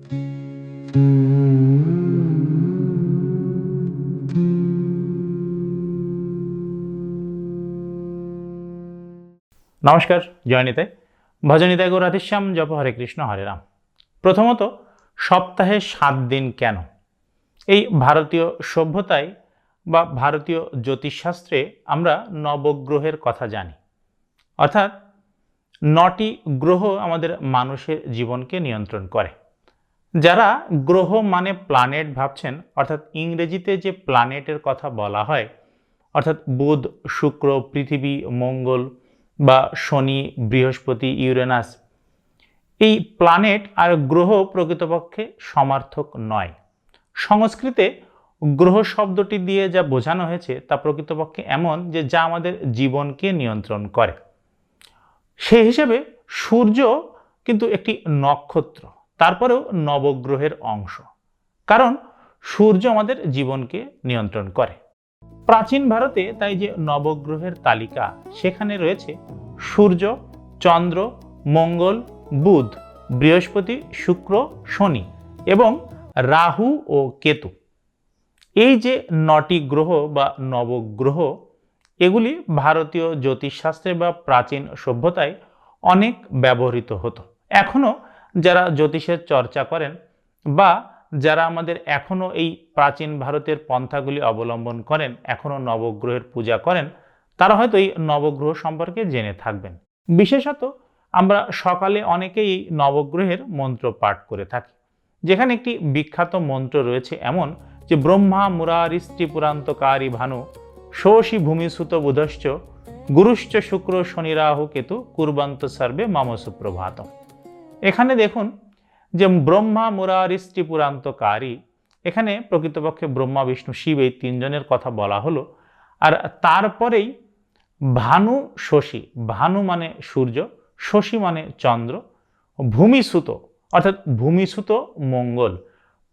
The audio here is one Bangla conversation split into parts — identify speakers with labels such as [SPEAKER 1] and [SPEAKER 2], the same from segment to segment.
[SPEAKER 1] নমস্কার, জয় নিতাই। ভজ নিতাই গো রাধেশ্যাম, জপ হরে কৃষ্ণ হরে রাম। প্রথমত, সপ্তাহে 7 দিন কেন? এই ভারতীয় সভ্যতায় বা ভারতীয় জ্যোতিষশাস্ত্রে আমরা নবগ্রহের কথা জানি। অর্থাৎ 9টি গ্রহ আমাদের মানুষের জীবনকে নিয়ন্ত্রণ করে। যারা গ্রহ মানে প্ল্যানেট ভাবছেন, অর্থাৎ ইংরেজিতে যে প্ল্যানেটের কথা বলা হয়, অর্থাৎ বুধ, শুক্র, পৃথিবী, মঙ্গল বা শনি, বৃহস্পতি, ইউরেনাস, এই প্ল্যানেট আর গ্রহ প্রকৃতপক্ষে সমার্থক নয়। সংস্কৃতে গ্রহ শব্দটি দিয়ে যা বোঝানো হয়েছে তা প্রকৃতপক্ষে এমন যে যা আমাদের জীবনকে নিয়ন্ত্রণ করে। সেই হিসেবে সূর্য কিন্তু একটি নক্ষত্র, তারপরেও নবগ্রহের অংশ, কারণ সূর্য আমাদের জীবনকে নিয়ন্ত্রণ করে। প্রাচীন ভারতে তাই যে নবগ্রহের তালিকা, সেখানে রয়েছে সূর্য, চন্দ্র, মঙ্গল, বুধ, বৃহস্পতি, শুক্র, শনি এবং রাহু ও কেতু। এই যে 9টি গ্রহ বা নবগ্রহ, এগুলি ভারতীয় জ্যোতিষশাস্ত্রে বা প্রাচীন সভ্যতায় অনেক ব্যবহৃত হতো। এখনও যারা জ্যোতিষের চর্চা করেন বা যারা আমাদের এখনও এই প্রাচীন ভারতের পন্থাগুলি অবলম্বন করেন, এখনও নবগ্রহের পূজা করেন, তারা হয়তো এই নবগ্রহ সম্পর্কে জেনে থাকবেন। বিশেষত আমরা সকালে অনেকেই এই নবগ্রহের মন্ত্র পাঠ করে থাকি, যেখানে একটি বিখ্যাত মন্ত্র রয়েছে এমন যে ব্রহ্মা মুরারিস্ত্রী পুরান্তকারী ভানু শোষী ভূমিসুত বুধশ্চ গুরুশ্চ শুক্র শনি রাহু কেতু কুর্বন্ত সর্বে মম সুপ্রভাতম। এখানে দেখুন যে ব্রহ্মা মুরারিস্ত্রী পুরান্তকারী, এখানে প্রকৃতপক্ষে ব্রহ্মা, বিষ্ণু, শিব এই 3 জনের কথা বলা হলো। আর তারপরেই ভানু, শশী, ভানু মানে সূর্য, শশী মানে চন্দ্র, ভূমিসুত অর্থাৎ ভূমিসুত মঙ্গল।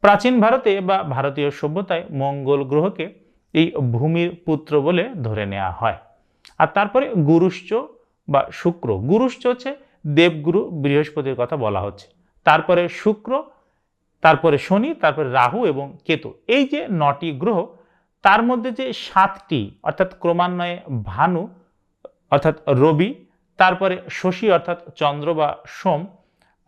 [SPEAKER 1] প্রাচীন ভারতে বা ভারতীয় সভ্যতায় মঙ্গল গ্রহকে এই ভূমির পুত্র বলে ধরে নেওয়া হয়। আর তারপরে গুরুশ্চ বা শুক্র, গুরুশ্চ হচ্ছে দেবগুরু বৃহস্পতির কথা বলা হচ্ছে, তারপরে শুক্র, তারপরে শনি, তারপরে রাহু এবং কেতু। এই যে 9টি গ্রহ, তার মধ্যে যে 7টি অর্থাৎ ক্রমান্বয়ে ভানু অর্থাৎ রবি, তারপরে শশী অর্থাৎ চন্দ্র বা সোম,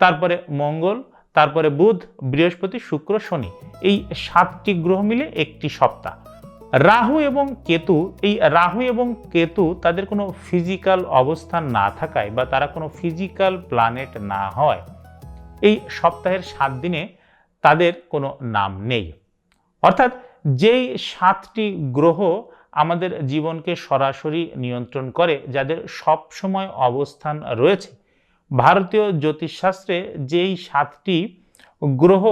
[SPEAKER 1] তারপরে মঙ্গল, তারপরে বুধ, বৃহস্পতি, শুক্র, শনি, এই 7টি গ্রহ মিলে একটি সপ্তাহ। রাহু এবং কেতু, এই রাহু এবং কেতু তাদের কোনো ফিজিক্যাল অবস্থান না থাকায় বা তারা কোনো ফিজিক্যাল প্ল্যানেট না হয়, এই সপ্তাহের 7 দিনে তাদের কোনো নাম নেই। অর্থাৎ যেই 7টি গ্রহ আমাদের জীবনকে সরাসরি নিয়ন্ত্রণ করে, যাদের সব সময় অবস্থান রয়েছে, ভারতীয় জ্যোতিষশাস্ত্রে যেই 7টি গ্রহ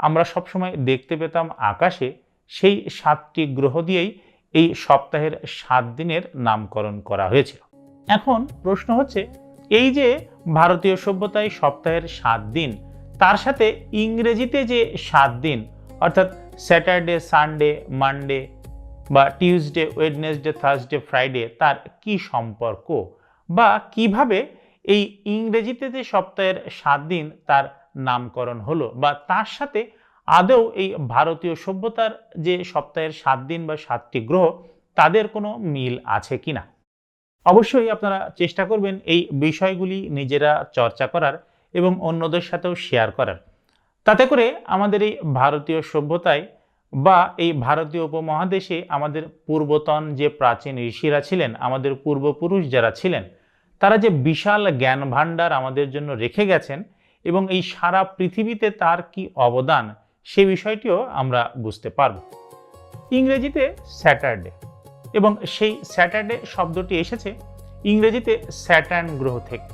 [SPEAKER 1] আমরা সবসময় দেখতে পেতাম আকাশে, সেই 7টি গ্রহ দিয়েই এই সপ্তাহের 7 দিনের নামকরণ করা হয়েছিল। এখন প্রশ্ন হচ্ছে, এই যে ভারতীয় সভ্যতায় সপ্তাহের 7 দিন, তার সাথে ইংরেজিতে যে 7 দিন অর্থাৎ স্যাটারডে, সানডে, মানডে বা টিউসডে, ওয়েডনেসডে, থার্সডে, ফ্রাইডে, তার কি সম্পর্ক বা কিভাবে এই ইংরেজিতে যে সপ্তাহের 7 দিন তার নামকরণ হলো, বা তার সাথে আদৌ এই ভারতীয় সভ্যতার যে সপ্তাহের 7 দিন বা 7টি গ্রহ তাদের কোনো মিল আছে কিনা। অবশ্যই আপনারা চেষ্টা করবেন এই বিষয়গুলি নিজেরা চর্চা করার এবং অন্যদের সাথেও শেয়ার করার। তাতে করে আমাদের এই ভারতীয় সভ্যতায় বা এই ভারতীয় উপমহাদেশে আমাদের পূর্বতন যে প্রাচীন ঋষিরা ছিলেন, আমাদের পূর্বপুরুষ যারা ছিলেন, তারা যে বিশাল জ্ঞান ভাণ্ডার আমাদের জন্য রেখে গেছেন এবং এই সারা পৃথিবীতে তার কি অবদান, সে বিষয়টিও আমরা বুঝতে পারব। ইংরেজিতে স্যাটারডে, এবং সেই স্যাটারডে শব্দটি এসেছে ইংরেজিতে স্যাটার্ন গ্রহ থেকে।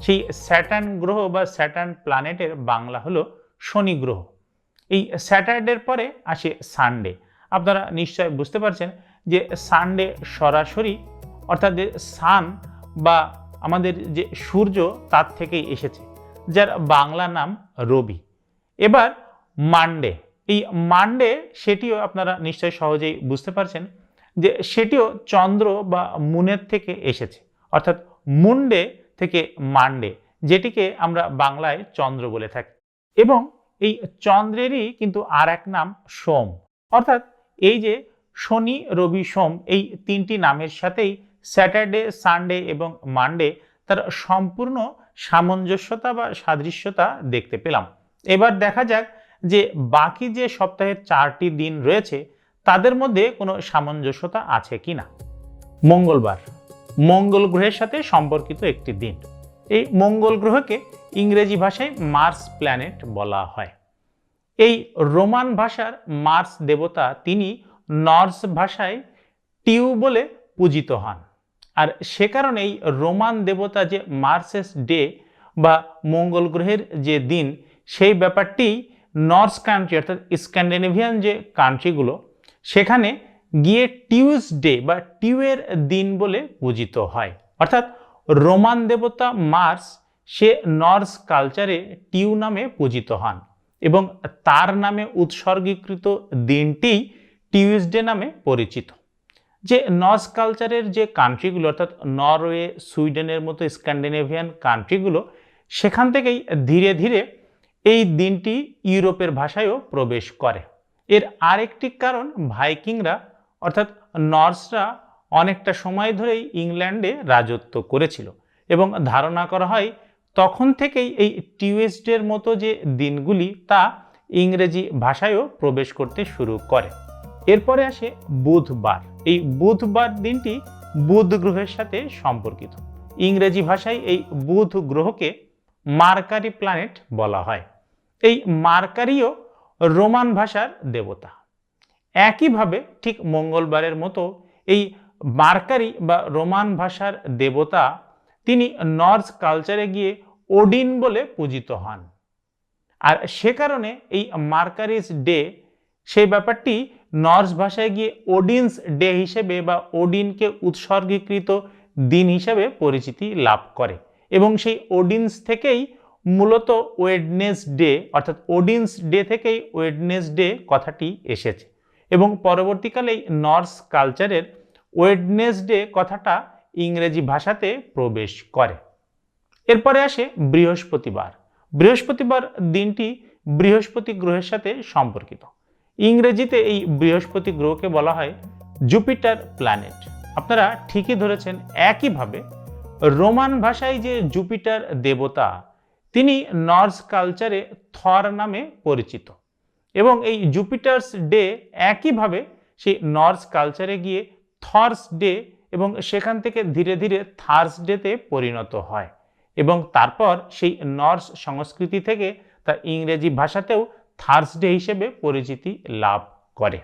[SPEAKER 1] সেই স্যাটার্ন গ্রহ বা স্যাটার্ন প্ল্যানেটের বাংলা হলো শনি গ্রহ। এই স্যাটারডের পরে আসে সানডে। আপনারা নিশ্চয় বুঝতে পারছেন যে সানডে সরাসরি অর্থাৎ যে সান বা আমাদের যে সূর্য তার থেকেই এসেছে, যার বাংলা নাম রবি। এবার মানডে, এই মানডে সেটিও আপনারা নিশ্চয় সহজেই বুঝতে পারছেন যে সেটিও চন্দ্র বা মুনের থেকে এসেছে, অর্থাৎ মুন্ডে থেকে মানডে, যেটিকে আমরা বাংলায় চন্দ্র বলে থাকি। এবং এই চন্দ্রেরই কিন্তু আর এক নাম সোম। অর্থাৎ এই যে শনি, রবি, সোম এই তিনটি নামের সাথেই স্যাটারডে, সানডে এবং মানডে তার সম্পূর্ণ সামঞ্জস্যতা বা সাদৃশ্যতা দেখতে পেলাম। এবার দেখা যাক যে বাকি যে সপ্তাহের 4টি দিন রয়েছে তাদের মধ্যে কোনো সামঞ্জস্যতা আছে কিনা। মঙ্গলবার মঙ্গল গ্রহের সাথে সম্পর্কিত একটি দিন। এই মঙ্গল গ্রহকে ইংরেজি ভাষায় মার্স প্ল্যানেট বলা হয়। এই রোমান ভাষার মার্স দেবতা তিনি নর্স ভাষায় টিউ বলে পূজিত হন। আর সে কারণে এই রোমান দেবতা যে মার্সেস ডে বা মঙ্গল গ্রহের যে দিন, সেই ব্যাপারটি নর্স কান্ট্রি অর্থাৎ স্ক্যান্ডিনেভিয়ান যে কান্ট্রিগুলো সেখানে গিয়ে টিউসডে বা টিউয়ের দিন বলে পূজিত হয়। অর্থাৎ রোমান দেবতা মার্স সে নর্স কালচারে টিউ নামে পূজিত হন এবং তার নামে উৎসর্গীকৃত দিনটি টিউসডে নামে পরিচিত। যে নর্স কালচারের যে কান্ট্রিগুলো অর্থাৎ নরওয়ে, সুইডেনের মতো স্ক্যান্ডিনেভিয়ান কান্ট্রিগুলো, সেখান থেকেই ধীরে ধীরে এই দিনটি ইউরোপের ভাষায়ও প্রবেশ করে। এর আরেকটি কারণ ভাইকিংরা অর্থাৎ নর্সরা অনেকটা সময় ধরেই ইংল্যান্ডে রাজত্ব করেছিল এবং ধারণা করা হয় তখন থেকেই এই টিউসডের মতো যে দিনগুলি তা ইংরেজি ভাষায়ও প্রবেশ করতে শুরু করে। এরপরে আসে বুধবার। এই বুধবার দিনটি বুধ গ্রহের সাথে সম্পর্কিত। ইংরেজি ভাষায় এই বুধ গ্রহকে মার্কারি প্ল্যানেট বলা হয়। এই মার্কারিও রোমান ভাষার দেবতা। একইভাবে ঠিক মঙ্গলবারের মতো এই মার্কারি বা রোমান ভাষার দেবতা তিনি নর্স কালচারে গিয়ে ওডিন বলে পূজিত হন। আর সে কারণে এই মার্কারিস ডে সেই ব্যাপারটি নর্স ভাষায় গিয়ে ওডিনস ডে হিসেবে বা ওডিনকে উৎসর্গীকৃত দিন হিসেবে পরিচিতি লাভ করে এবং সেই ওডিনস থেকেই মূলত ওয়েডনেসডে অর্থাৎ ওডিনস ডে থেকেই ওয়েডনেসডে কথাটি এসেছে এবং পরবর্তীকালে নর্স কালচারের ওয়েডনেসডে কথাটা ইংরেজি ভাষাতে প্রবেশ করে। এরপরে আসে বৃহস্পতিবার। বৃহস্পতিবার দিনটি বৃহস্পতি গ্রহের সাথে সম্পর্কিত। ইংরেজিতে এই বৃহস্পতি গ্রহকে বলা হয় জুপিটার প্ল্যানেট। আপনারা ঠিকই ধরেছেন। একইভাবে রোমান ভাষায় যে জুপিটার দেবতা তিনি নর্স কালচারে থর নামে পরিচিত এবং এই জুপিটার্স ডে একইভাবে সেই নর্স কালচারে গিয়ে থর্স ডে এবং সেখান থেকে ধীরে ধীরে থার্সডেতে পরিণত হয় এবং তারপর সেই নর্স সংস্কৃতি থেকে তা ইংরেজি ভাষাতেও থার্সডে হিসেবে পরিচিতি লাভ করে।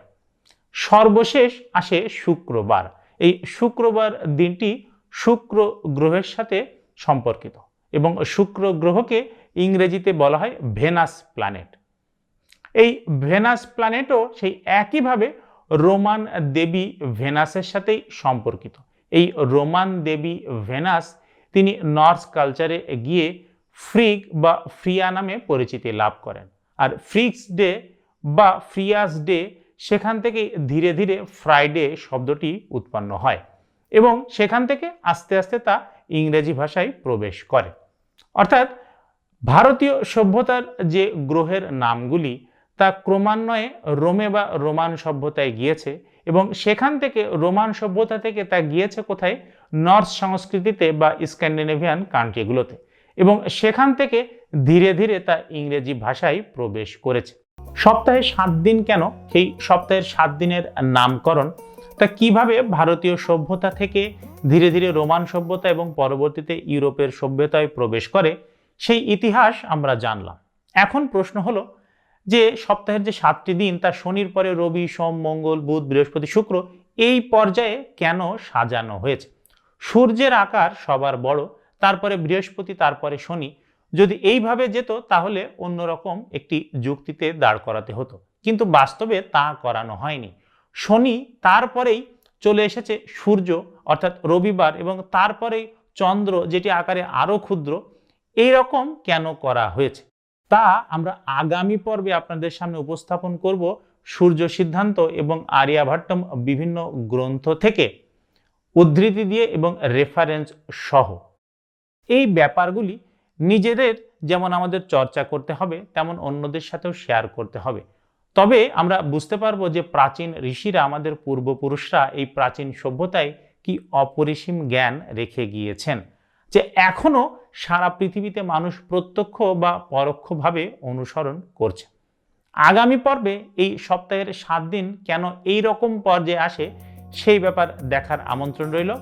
[SPEAKER 1] সর্বশেষ আসে শুক্রবার। এই শুক্রবার দিনটি শুক্র গ্রহের সাথে সম্পর্কিত এবং শুক্র গ্রহকে ইংরেজিতে বলা হয় ভেনাস প্ল্যানেট। এই ভেনাস প্ল্যানেটও সেই একইভাবে রোমান দেবী ভেনাসের সাথেই সম্পর্কিত। এই রোমান দেবী ভেনাস তিনি নর্স কালচারে গিয়ে ফ্রিগ বা ফ্রিয়া নামে পরিচিতি লাভ করেন। আর ফ্রিক্স ডে বা ফ্রিয়াস ডে সেখান থেকে ধীরে ধীরে ফ্রাইডে শব্দটি উৎপন্ন হয় এবং সেখান থেকে আস্তে আস্তে তা ইংরেজি ভাষায় প্রবেশ করে। অর্থাৎ ভারতীয় সভ্যতার যে গ্রহের নামগুলি তা ক্রমান্বয়ে রোমে বা রোমান সভ্যতায় গিয়েছে এবং সেখান থেকে রোমান সভ্যতা থেকে তা গিয়েছে কোথায়? নর্স সংস্কৃতিতে বা স্ক্যান্ডিনেভিয়ান কান্ট্রিগুলোতে এবং সেখান থেকে ধীরে ধীরে তা ইংরেজি ভাষায় প্রবেশ করেছে। সপ্তাহে 7 দিন কেন? সেই সপ্তাহের 7 দিনের নামকরণ তা কিভাবে ভারতীয় সভ্যতা থেকে ধীরে ধীরে রোমান সভ্যতা এবং পরবর্তীতে ইউরোপের সভ্যতায় প্রবেশ করে সেই ইতিহাস আমরা জানলাম। এখন প্রশ্ন হলো যে সপ্তাহের যে 7টি দিন তা শনির পরে রবি, সোম, মঙ্গল, বুধ, বৃহস্পতি, শুক্র এই পর্যায়ে কেন সাজানো হয়েছে? সূর্যের আকার সবার বড়, তারপরে বৃহস্পতি, তারপরে শনি। যদি এইভাবে যেত তাহলে অন্যরকম একটি যুক্তিতে দাঁড় করাতে হতো, কিন্তু বাস্তবে তা করানো হয়নি। শনি, তারপরেই চলে এসেছে সূর্য অর্থাৎ রবিবার এবং তারপরেই চন্দ্র যেটি আকারে আরো ক্ষুদ্র। এই রকম কেন করা হয়েছে তা আমরা আগামী পর্বে আপনাদের সামনে উপস্থাপন করব সূর্য সিদ্ধান্ত এবং আর্যভট্টম বিভিন্ন গ্রন্থ থেকে উদ্ধৃতি দিয়ে এবং রেফারেন্স সহ। এই ব্যাপারগুলি নিজেদের যেমন আমাদের চর্চা করতে হবে, তেমন অন্যদের সাথেও শেয়ার করতে হবে। তবে আমরা বুঝতে পারবো যে প্রাচীন ঋষিরা, আমাদের পূর্বপুরুষরা এই প্রাচীন সভ্যতায় কি অপরিসীম জ্ঞান রেখে গিয়েছেন, যে এখনো সারা পৃথিবীতে মানুষ প্রত্যক্ষ বা পরোক্ষভাবে অনুসরণ করছে। আগামী পর্বে এই সপ্তাহের 7 দিন কেন এই রকম পর্যায়ে আসে সেই ব্যাপার দেখার আমন্ত্রণ রইল।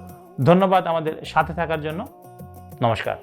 [SPEAKER 1] ধন্যবাদ আমাদের সাথে থাকার জন্য। নমস্কার।